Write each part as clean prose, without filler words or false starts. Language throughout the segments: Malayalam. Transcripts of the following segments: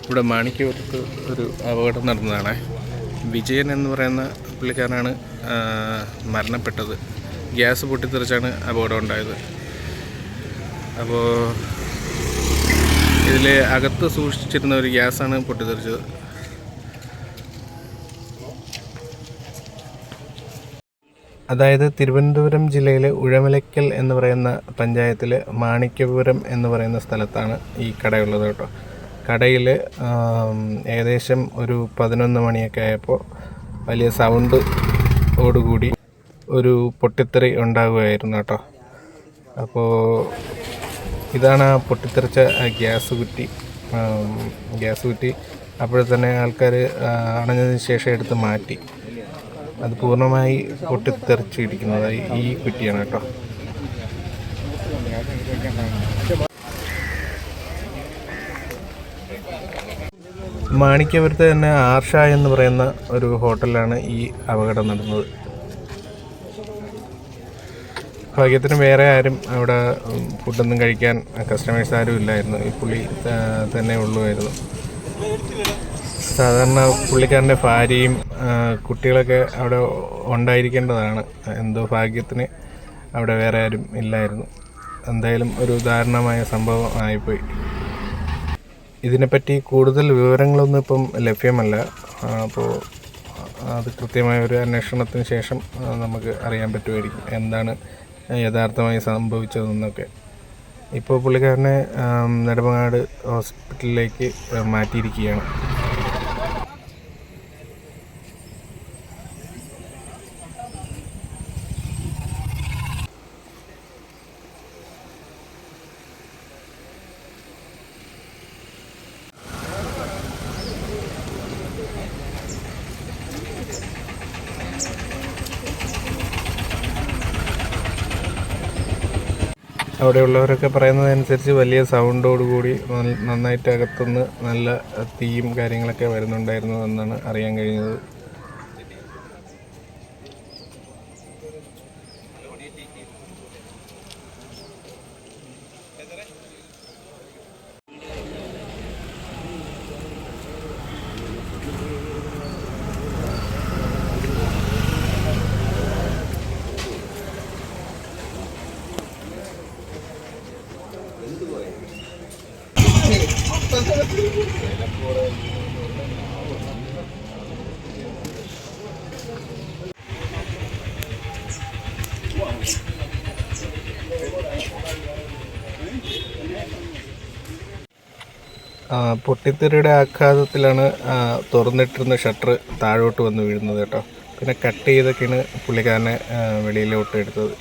ഇവിടെ മാണിക്യപുരത്ത് ഒരു അപകടം നടന്നതാണ്. വിജയൻ എന്ന് പറയുന്ന പുള്ളിക്കാരനാണ് മരണപ്പെട്ടത്. ഗ്യാസ് പൊട്ടിത്തെറിച്ചാണ് അപകടം ഉണ്ടായത്. അപ്പോൾ ഇതിൽ അകത്ത് സൂക്ഷിച്ചിരുന്ന ഒരു ഗ്യാസാണ് പൊട്ടിത്തെറിച്ചത്. അതായത് തിരുവനന്തപുരം ജില്ലയിലെ ഉഴമലയ്ക്കൽ എന്ന് പറയുന്ന പഞ്ചായത്തിൽ മാണിക്യപുരം എന്ന് പറയുന്ന സ്ഥലത്താണ് ഈ കടയുള്ളത് കേട്ടോ. കടയിൽ ഏകദേശം ഒരു 11 മണിയൊക്കെ ആയപ്പോൾ വലിയ സൗണ്ടോടുകൂടി ഒരു പൊട്ടിത്തെറി ഉണ്ടാകുകയായിരുന്നു കേട്ടോ. അപ്പോൾ ഇതാണ് ആ പൊട്ടിത്തെറിച്ച ഗ്യാസ് കുറ്റി. അപ്പോൾ തന്നെ ആൾക്കാർ അണഞ്ഞതിന് ശേഷം എടുത്ത് മാറ്റി. അത് പൂർണ്ണമായി പൊട്ടിത്തെറിച്ചിരിക്കുന്നതായി ഈ കുറ്റിയാണ് കേട്ടോ. മാണിക്യപുരത്ത് തന്നെ ആർഷ എന്ന് പറയുന്ന ഒരു ഹോട്ടലിലാണ് ഈ അപകടം നടന്നത്. ഭാഗ്യത്തിന് വേറെ ആരും അവിടെ ഫുഡൊന്നും കഴിക്കാൻ കസ്റ്റമേഴ്സ് ആരും ഇല്ലായിരുന്നു. ഈ പുള്ളി തന്നെ ഉള്ളുമായിരുന്നു. സാധാരണ പുള്ളിക്കാരൻ്റെ ഭാര്യയും കുട്ടികളൊക്കെ അവിടെ ഉണ്ടായിരിക്കേണ്ടതാണ്. എന്തോ ഭാഗ്യത്തിന് അവിടെ വേറെ ആരും ഇല്ലായിരുന്നു. എന്തായാലും ഒരു ദാരുണമായ സംഭവം ആയിപ്പോയി. ഇതിനെപ്പറ്റി കൂടുതൽ വിവരങ്ങളൊന്നും ഇപ്പം ലഭ്യമല്ല. അപ്പോൾ അത് കൃത്യമായ ഒരു അന്വേഷണത്തിന് ശേഷം നമുക്ക് അറിയാൻ പറ്റുമായിരിക്കും എന്താണ് യഥാർത്ഥമായി സംഭവിച്ചതെന്നൊക്കെ. ഇപ്പോൾ പുള്ളിക്കാരനെ നെടുമങ്ങാട് ഹോസ്പിറ്റലിലേക്ക് മാറ്റിയിരിക്കുകയാണ്. അവിടെയുള്ളവരൊക്കെ പറയുന്നതനുസരിച്ച് വലിയ സൗണ്ടോടുകൂടി നന്നായിട്ട് അകത്തുനിന്ന് നല്ല തീയും കാര്യങ്ങളൊക്കെ വരുന്നുണ്ടായിരുന്നു എന്നാണ് അറിയാൻ കഴിഞ്ഞത്. പൊട്ടിത്തെറിയുടെ ആഘാതത്തിലാണ് തുറന്നിട്ടിരുന്ന ഷട്ടർ താഴോട്ട് വന്ന് വീഴുന്നത് കേട്ടോ. പിന്നെ കട്ട് ചെയ്തൊക്കെയാണ് പുള്ളിക്കാരനെ വെളിയിലോട്ട് എടുത്തത്.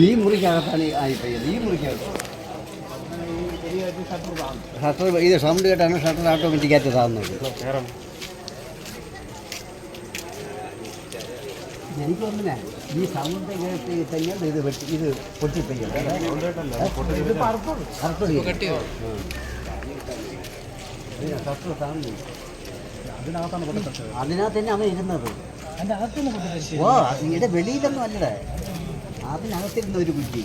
ഈ മുറിക്കകത്താണ് ആയിപ്പോയത്. ഈ മുറിക്കകത്ത് ഷട്ടർ ഇത് സൗണ്ട് കേട്ടാണ് ഷട്ടർ ഓട്ടോമാറ്റിക്കായിട്ട് താഴ്ന്നത്. എനിക്ക് തോന്നുന്നേ ഈ സൗണ്ട് കേട്ട് കഴിഞ്ഞാൽ ഇത് പൊട്ടിപ്പോയി. ഷട്ടർ താഴ്ന്നു. അതിനകത്ത് തന്നെ അവൻ ഇരുന്നത്. ഓ ഇതിന്റെ വെളിയിലൊന്നും അല്ലേ, അതിനകത്തിരുന്ന ഒരു കുറ്റി.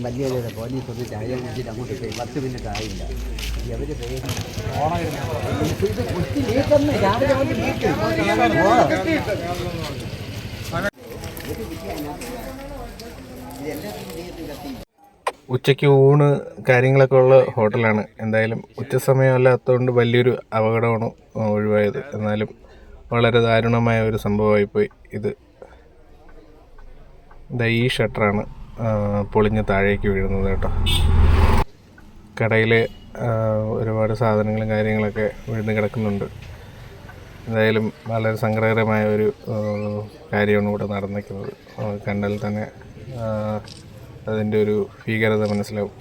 വലിയ പോലീസ് ഒന്ന് ചായ കുടിച്ചിട്ട് അങ്ങോട്ട് 10 മിനിറ്റ് ആയില്ല. അവര് കുറ്റി നീക്കുന്നു. രാവിലെ കൊണ്ട് നീക്കും. ഉച്ചയ്ക്ക് ഊണ് കാര്യങ്ങളൊക്കെ ഉള്ള ഹോട്ടലാണ്. എന്തായാലും ഉച്ചസമയമല്ലാത്തതുകൊണ്ട് വലിയൊരു അപകടമാണ് ഒഴിവായത്. എന്നാലും വളരെ ദാരുണമായ ഒരു സംഭവമായിപ്പോയി ഇത്. ഈ ഷട്ടറാണ് പൊളിഞ്ഞ് താഴേക്ക് വീഴുന്നത് കേട്ടോ. കടയിൽ ഒരുപാട് സാധനങ്ങളും കാര്യങ്ങളൊക്കെ വീണ് കിടക്കുന്നുണ്ട്. എന്തായാലും വളരെ സങ്കടകരമായ ഒരു കാര്യമാണ് ഇവിടെ നടന്നിരിക്കുന്നത്. കണ്ടാൽ തന്നെ അതിൻ്റെ ഒരു ഭീകരത മനസ്സിലാവും.